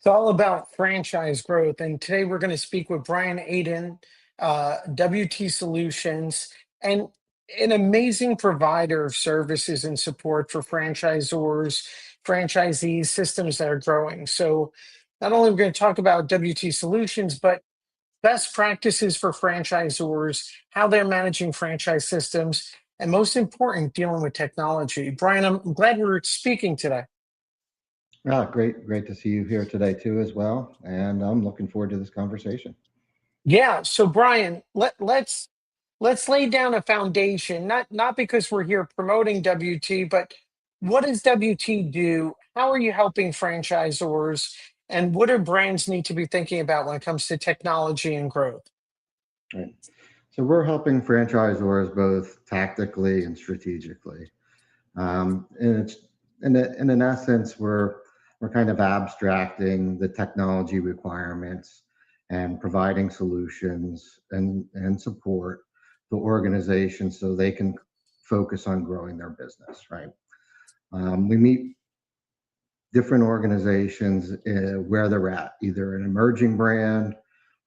It's all about franchise growth. And today we're going to speak with Bryan Aten, WT Solutions, and an amazing provider of services and support for franchisors, franchisees, systems that are growing. So, not only are we going to talk about WT Solutions, but best practices for franchisors, how they're managing franchise systems, and most important, dealing with technology. Brian, I'm glad we're speaking today. Great to see you here today too as well. And I'm looking forward to this conversation. Yeah. So Brian, let's lay down a foundation, not because we're here promoting WT, but what does WT do? How are you helping franchisors? And what do brands need to be thinking about when it comes to technology and growth? Right. So we're helping franchisors both tactically and strategically. And it's in essence, we're kind of abstracting the technology requirements and providing solutions and support to organizations so they can focus on growing their business, right? We meet different organizations where they're at, either an emerging brand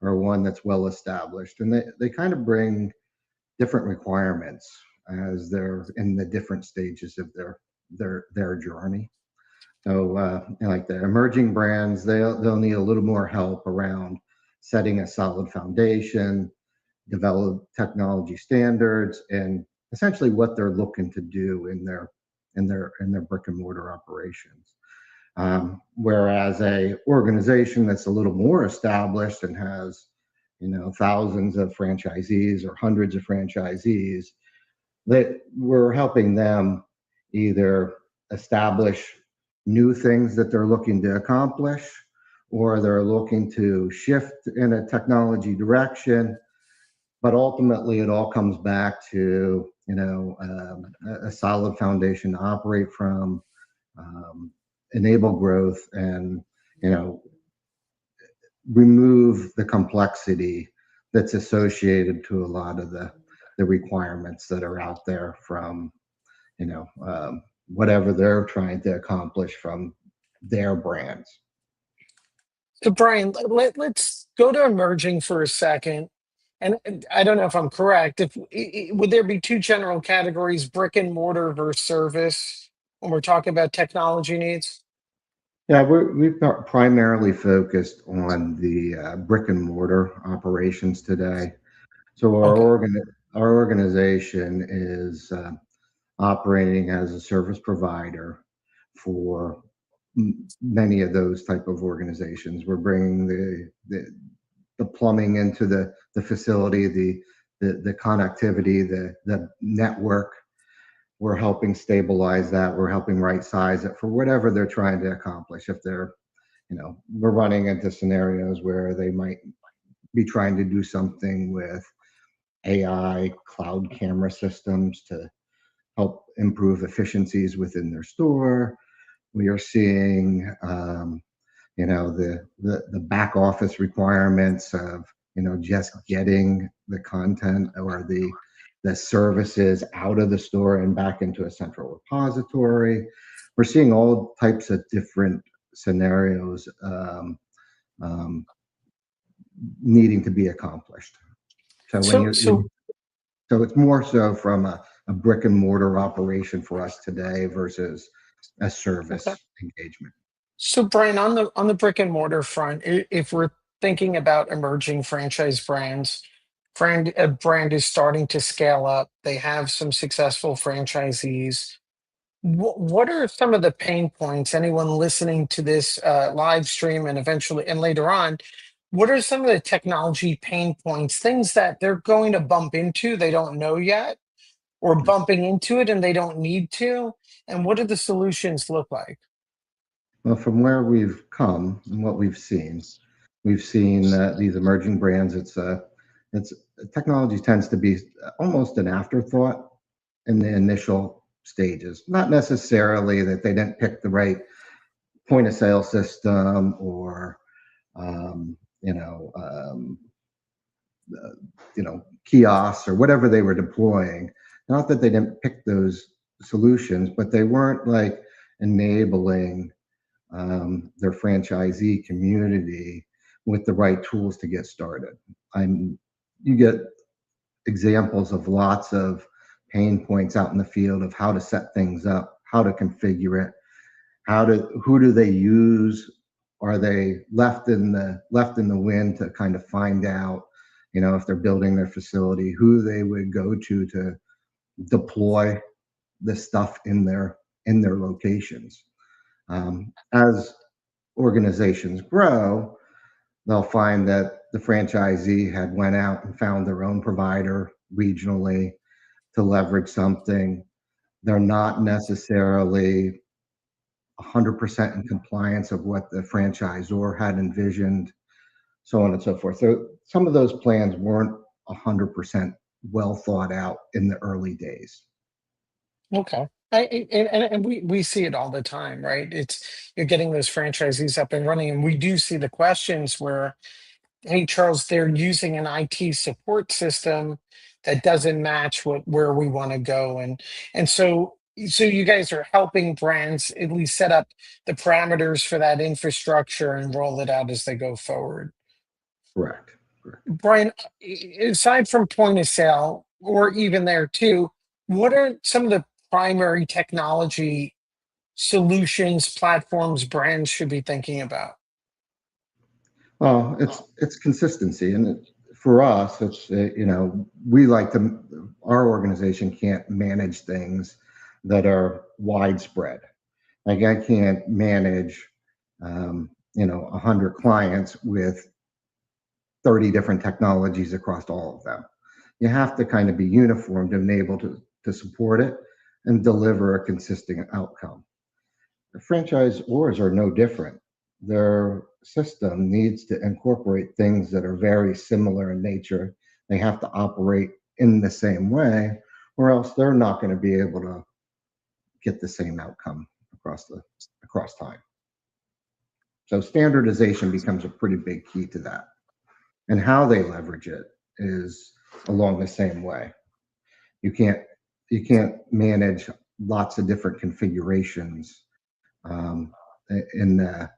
or one that's well established. And they kind of bring different requirements as they're in the different stages of their journey. So, like the emerging brands, they'll need a little more help around setting a solid foundation, develop technology standards, and essentially what they're looking to do in their brick and mortar operations. Whereas a organization that's a little more established and has, thousands of franchisees or hundreds of franchisees, that we're helping them either establish new things that they're looking to accomplish, or they're looking to shift in a technology direction. But ultimately, it all comes back to a solid foundation to operate from, um, enable growth, and you know remove the complexity that's associated to a lot of the requirements that are out there from whatever they're trying to accomplish from their brands. So Brian, let's go to emerging for a second. And I don't know if I'm correct. Would there be two general categories, brick and mortar versus service, when we're talking about technology needs? Yeah, we've got primarily focused on the brick and mortar operations today. So Okay. our organization is operating as a service provider for many of those type of organizations. We're bringing the plumbing into the facility, the connectivity, the network. We're helping stabilize that. We're helping right size it for whatever they're trying to accomplish. If they're, we're running into scenarios where they might be trying to do something with AI cloud camera systems to help improve efficiencies within their store. We are seeing, the back office requirements of, just getting the content or the services out of the store and back into a central repository. We're seeing all types of different scenarios um, needing to be accomplished. So when So you so so it's more so from a brick and mortar operation for us today versus a okay. service engagement. So Brian, on the brick and mortar front, if we're thinking about emerging franchise brands, a brand is starting to scale up. They have some successful franchisees. What are some of the pain points? Anyone listening to this live stream and eventually and later on, what are some of the technology pain points, things that they're going to bump into they don't know yet, or bumping into it and they don't need to? And what do the solutions look like? Well, from where we've come and what we've seen these emerging brands. It's technology tends to be almost an afterthought in the initial stages. Not necessarily that they didn't pick the right point of sale system or um, you know um, kiosks or whatever they were deploying. Not that they didn't pick those solutions, but they weren't like enabling their franchisee community with the right tools to get started. I'm, you get examples of lots of pain points out in the field of how to set things up, how to configure it, who do they use? Are they left in the wind to kind of find out, if they're building their facility, who they would go to deploy the stuff in their locations. As organizations grow, they'll find that the franchisee had went out and found their own provider regionally to leverage something. They're not necessarily 100% in compliance of what the franchisor had envisioned, so on and so forth. So some of those plans weren't 100% well thought out in the early days. Okay. And we see it all the time, right? It's you're getting those franchisees up and running, and we do see the questions where, hey, Charles, they're using an IT support system that doesn't match where we want to go, and so you guys are helping brands at least set up the parameters for that infrastructure and roll it out as they go forward. Correct. Correct. Brian, aside from point of sale, or even there too, what are some of the primary technology solutions, platforms brands should be thinking about? Well, it's consistency, and for us, it's we like to. Our organization can't manage things that are widespread. Like I can't manage, 100 clients with 30 different technologies across all of them. You have to kind of be uniform to be able to support it and deliver a consistent outcome. The franchisors are no different. Their system needs to incorporate things that are very similar in nature. They have to operate in the same way, or else they're not going to be able to get the same outcome across time. So standardization becomes a pretty big key to that. And how they leverage it is along the same way. You can't you can't manage lots of different configurations um, in a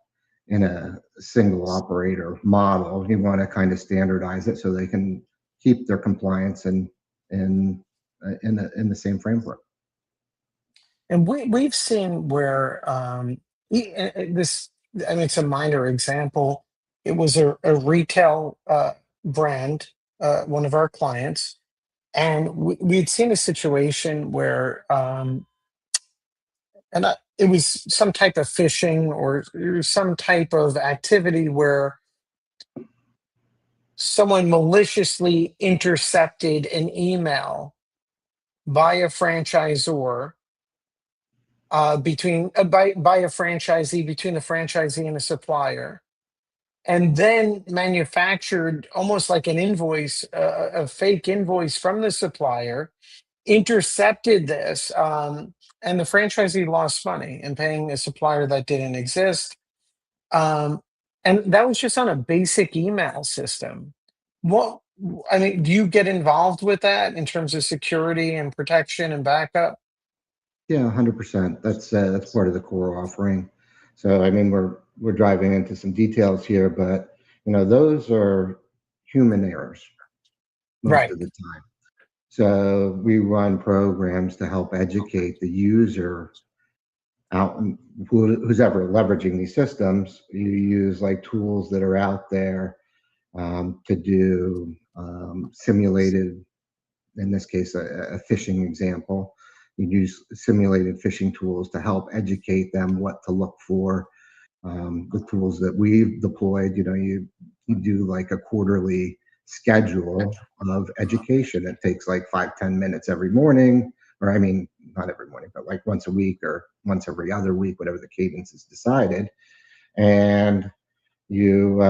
single operator model. You want to kind of standardize it so they can keep their compliance in the same framework. And we've seen where this, I mean, it's a minor example. It was a retail brand, one of our clients, and we'd seen a situation where, it was some type of phishing or some type of activity where someone maliciously intercepted an email by a franchisor by a franchisee between the franchisee and a supplier, and then manufactured almost like an invoice, a fake invoice from the supplier, intercepted this, and the franchisee lost money in paying a supplier that didn't exist. Um, and that was just on a basic email system. What I mean, do you get involved with that in terms of security and protection and backup? Yeah, 100%. That's part of the core offering. So I mean, we're driving into some details here, but those are human errors most Right. of the time. So we run programs to help educate the user out, who's ever leveraging these systems. You use like tools that are out there to do simulated, in this case, a phishing example. You use simulated phishing tools to help educate them what to look for. The tools that we've deployed, you do like a quarterly schedule of education. It takes like 5-10 minutes every morning, or I mean, not every morning, but like once a week or once every other week, whatever the cadence is decided. And you,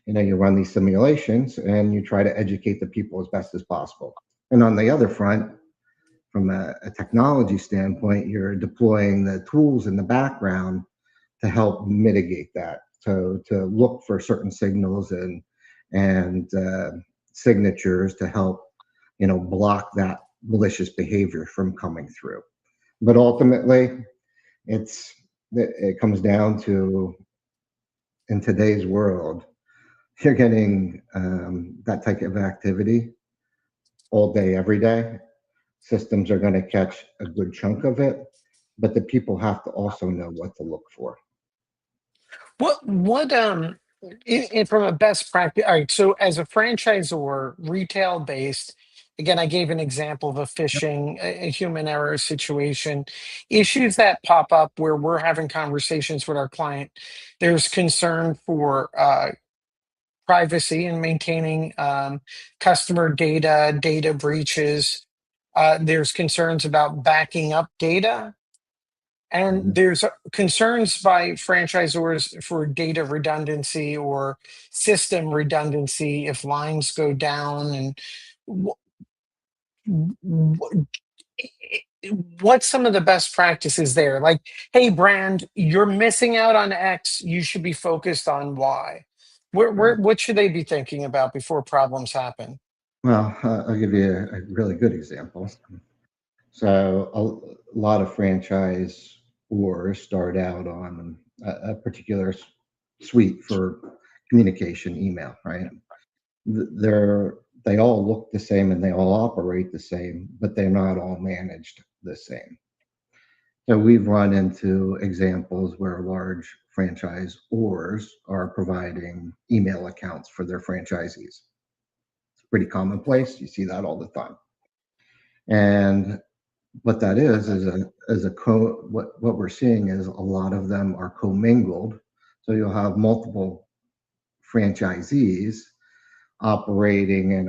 you run these simulations and you try to educate the people as best as possible. And on the other front, from a technology standpoint, you're deploying the tools in the background to help mitigate that. So to look for certain signals and signatures to help block that malicious behavior from coming through. But ultimately, it's it comes down to, in today's world, you're getting that type of activity all day, every day. Systems are going to catch a good chunk of it, but the people have to also know what to look for. What from a best practice, all right, so as a franchisor, retail based, again, I gave an example of a phishing, a human error situation, issues that pop up where we're having conversations with our client. There's concern for privacy and maintaining customer data, data breaches. There's concerns about backing up data. And Mhm. there's concerns by franchisors for data redundancy or system redundancy if lines go down. And wh- wh- what's some of the best practices there? Like, hey, brand, you're missing out on X. You should be focused on Y. Right. What should they be thinking about before problems happen? Well, I'll give you a really good example. So a lot of franchise wars start out on a particular suite for communication, email, right? They're they all look the same and they all operate the same, but they're not all managed the same. So we've run into examples where large franchisors are providing email accounts for their franchisees. It's pretty commonplace. You see that all the time. And what that is a what we're seeing is a lot of them are commingled. So you'll have multiple franchisees operating in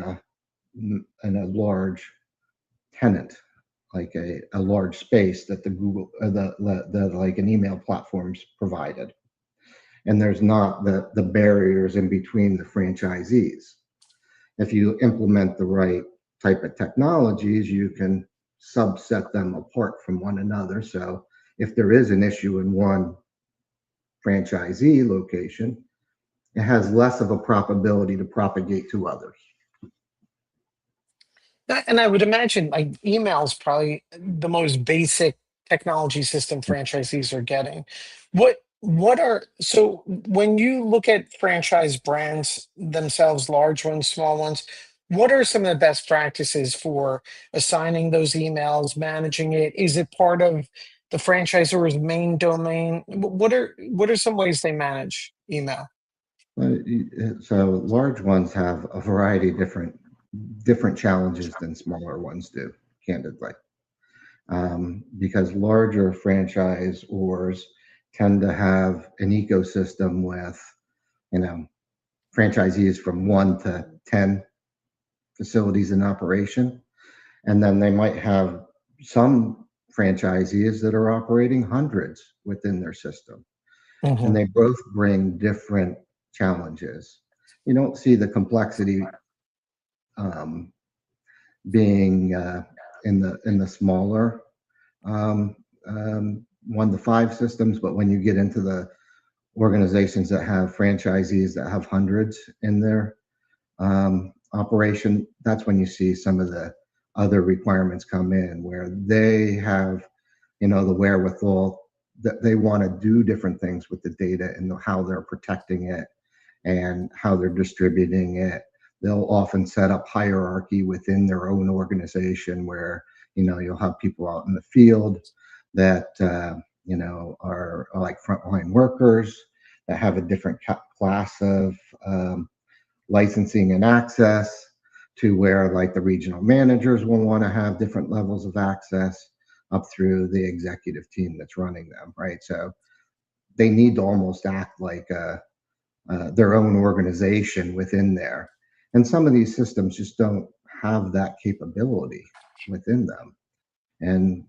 a large tenant, like a large space that the Google the like an email platforms provided, and there's not the barriers in between the franchisees. If you implement the right type of technologies, you can subset them apart from one another. So if there is an issue in one franchisee location, it has less of a probability to propagate to others. And I would imagine like email is probably the most basic technology system franchisees are getting. What are so when you look at franchise brands themselves, large ones, small ones, what are some of the best practices for assigning those emails, managing it? Is it part of the franchisor's main domain? What are some ways they manage email? So large ones have a variety of different challenges than smaller ones do, candidly. Because larger franchisors tend to have an ecosystem with, you know, franchisees from 1 to 10 facilities in operation. And then they might have some franchisees that are operating hundreds within their system. And Mhm. they both bring different challenges. You don't see the complexity um, being in the smaller um, 1 to 5 systems, but when you get into the organizations that have franchisees that have hundreds in their operation, that's when you see some of the other requirements come in, where they have, the wherewithal that they want to do different things with the data and how they're protecting it and how they're distributing it. They'll often set up hierarchy within their own organization where, you'll have people out in the field that, are like frontline workers that have a different class of licensing and access, to where like the regional managers will want to have different levels of access up through the executive team that's running them, right? So they need to almost act like their own organization within there. And some of these systems just don't have that capability within them. And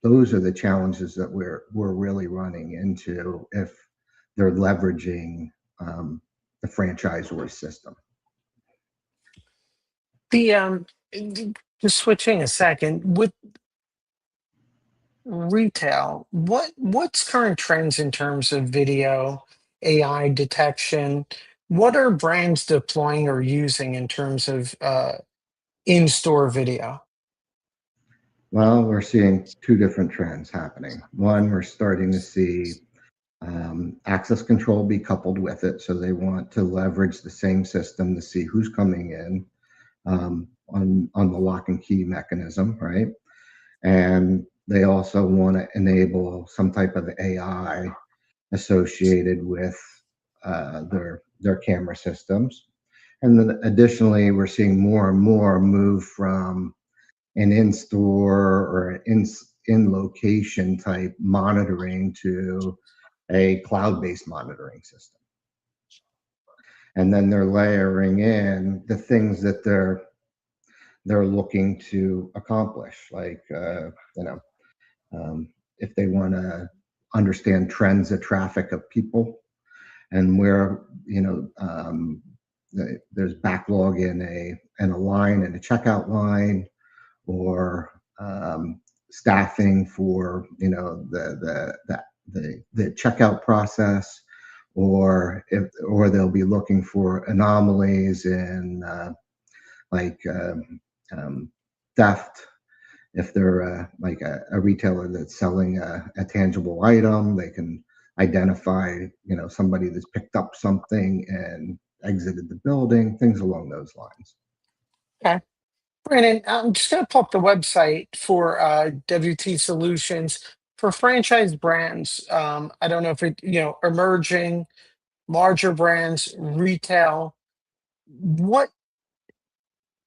those are the challenges that we're really running into if they're leveraging the franchisor system. The just switching a second with retail, what's current trends in terms of video, AI detection? What are brands deploying or using in terms of in-store video? Well, we're seeing two different trends happening. One, we're starting to see access control be coupled with it. So they want to leverage the same system to see who's coming in on the lock and key mechanism, right? And they also want to enable some type of AI associated with their camera systems. And then additionally, we're seeing more and more move from an in-store or an in-location type monitoring to a cloud-based monitoring system. And then they're layering in the things that they're looking to accomplish, like you know, if they want to understand trends of traffic of people and where there's backlog in a line in a checkout line or staffing for the checkout process, or they'll be looking for anomalies in like theft. If they're like a retailer that's selling a tangible item, they can identify somebody that's picked up something and exited the building, things along those lines. Okay. Brandon, I'm just going to pull up the website for WT Solutions for franchise brands. I don't know if it, emerging, larger brands, retail. What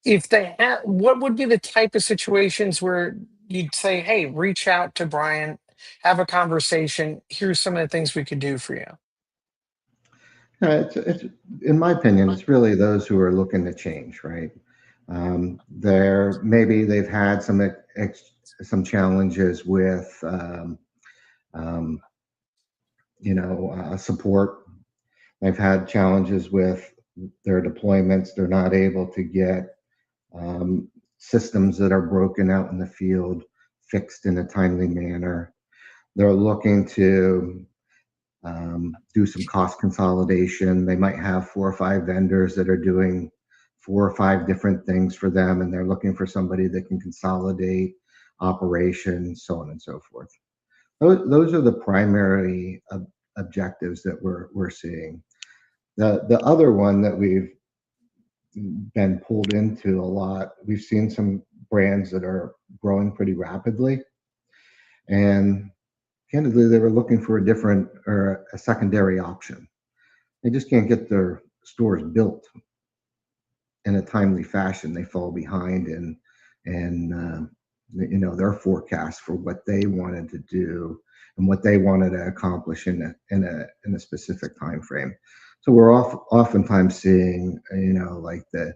if they have? What would be the type of situations where you'd say, "Hey, reach out to Brian, have a conversation. Here's some of the things we could do for you." It's in my opinion, it's really those who are looking to change, right? They're maybe they've had some challenges with um, support. They've had challenges with their deployments. They're not able to get systems that are broken out in the field fixed in a timely manner. They're looking to do some cost consolidation. They might have 4 or 5 vendors that are doing 4 or 5 different things for them, and they're looking for somebody that can consolidate operations, so on and so forth. Those are the primary objectives that we're seeing. The other one that we've been pulled into a lot, we've seen some brands that are growing pretty rapidly, and candidly, they were looking for a different or a secondary option. They just can't get their stores built in a timely fashion. They fall behind in their forecast for what they wanted to do and what they wanted to accomplish in a specific time frame. So we're oftentimes seeing like a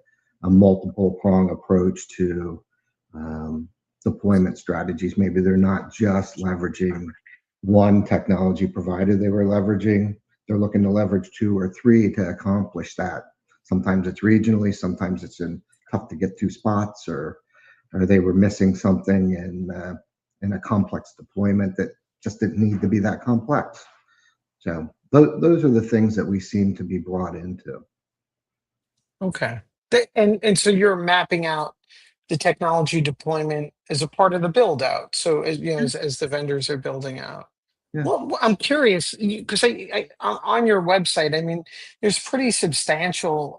multiple prong approach to deployment strategies. Maybe they're not just leveraging one technology provider they were leveraging. They're looking to leverage 2 or 3 to accomplish that. Sometimes it's regionally, sometimes it's in tough to get to spots, or they were missing something in a complex deployment that just didn't need to be that complex. So those are the things that we seem to be brought into. Okay. And so you're mapping out the technology deployment as a part of the build out. So as the vendors are building out. Yeah. Well, I'm curious because on your website, I mean, there's pretty substantial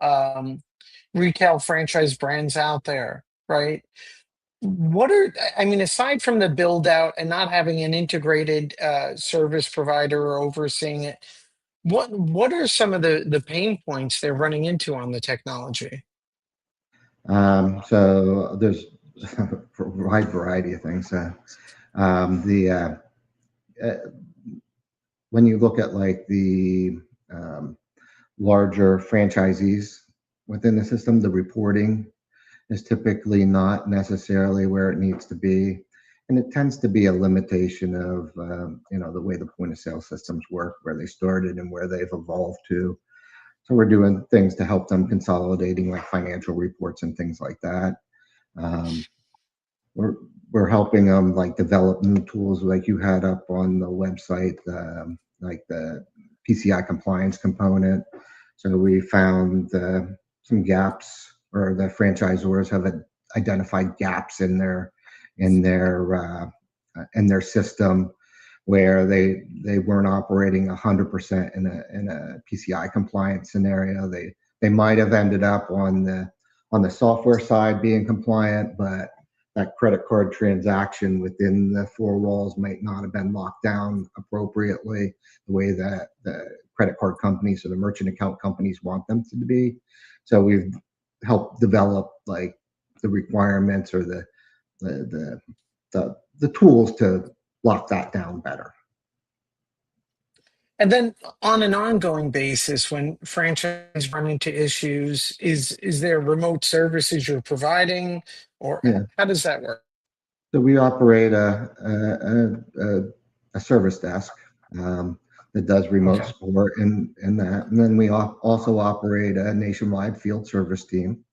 retail franchise brands out there, right? What are, I mean, aside from the build out and not having an integrated service provider or overseeing it, what are some of the pain points they're running into on the technology? So there's a wide variety of things. The uh, when you look at like the um, larger franchisees within the system, the reporting is typically not necessarily where it needs to be. And it tends to be a limitation of, the way the point of sale systems work, where they started and where they've evolved to. So we're doing things to help them consolidating like financial reports and things like that. Um, we're, we're helping them like develop new tools like you had up on the website, like the PCI compliance component. So we found some gaps, or the franchisors have identified gaps in in their system where they weren't operating 100% in a PCI compliant scenario. They might have ended up on the software side being compliant, but that credit card transaction within the four walls might not have been locked down appropriately the way that the credit card companies or the merchant account companies want them to be. So we've helped develop like the requirements or the the tools to lock that down better. And then on an ongoing basis, when franchise run into issues, is there remote services you're providing, or Yeah. how does that work? So we operate a service desk that does remote Okay. support in that, and then we also operate a nationwide field service team.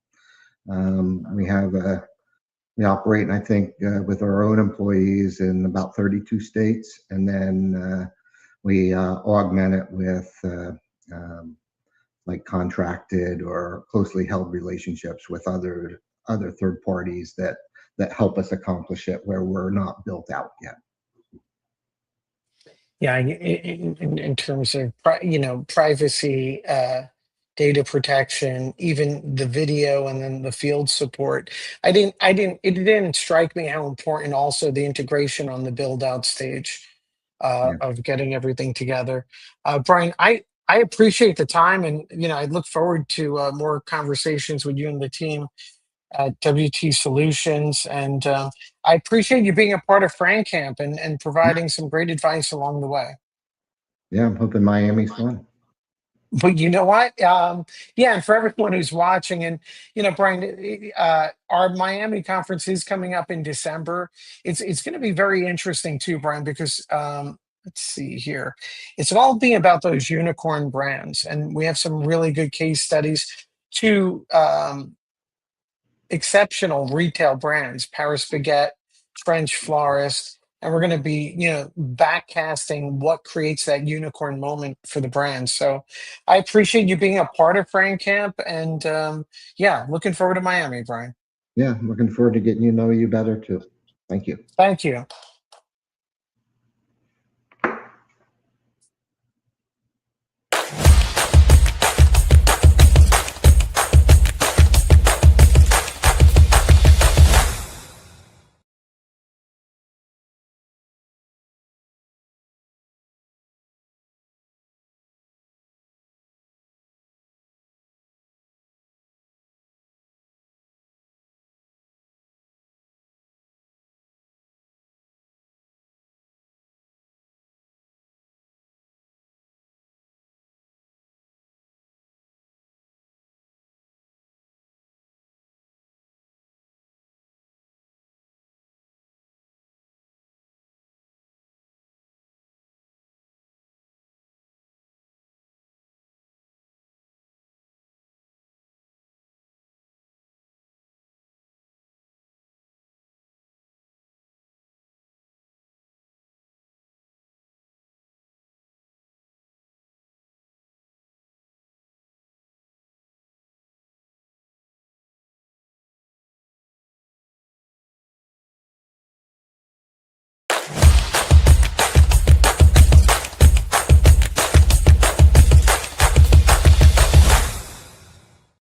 We have we operate, I think, with our own employees in about 32 states, and then we augment it with like contracted or closely held relationships with other third parties that help us accomplish it where we're not built out yet. Yeah, in terms of privacy, data protection, even the video, and then the field support. It didn't strike me how important also the integration on the build out stage Yeah, of getting everything together. Brian, I appreciate the time, and I look forward to more conversations with you and the team at WT Solutions. And I appreciate you being a part of FranCamp and providing some great advice along the way. yeah. I'm hoping Miami's fun. But you know what? Yeah, and for everyone who's watching, and Brian, our Miami conference is coming up in December. It's going to be very interesting too, Brian, because let's see here, it's all being about those unicorn brands, and we have some really good case studies to exceptional retail brands, Paris Baguette, French Florist, and we're going to be, backcasting what creates that unicorn moment for the brand. So I appreciate you being a part of Frank Camp, and yeah, looking forward to Miami, Brian. Yeah, I'm looking forward to getting you better too. Thank you. Thank you.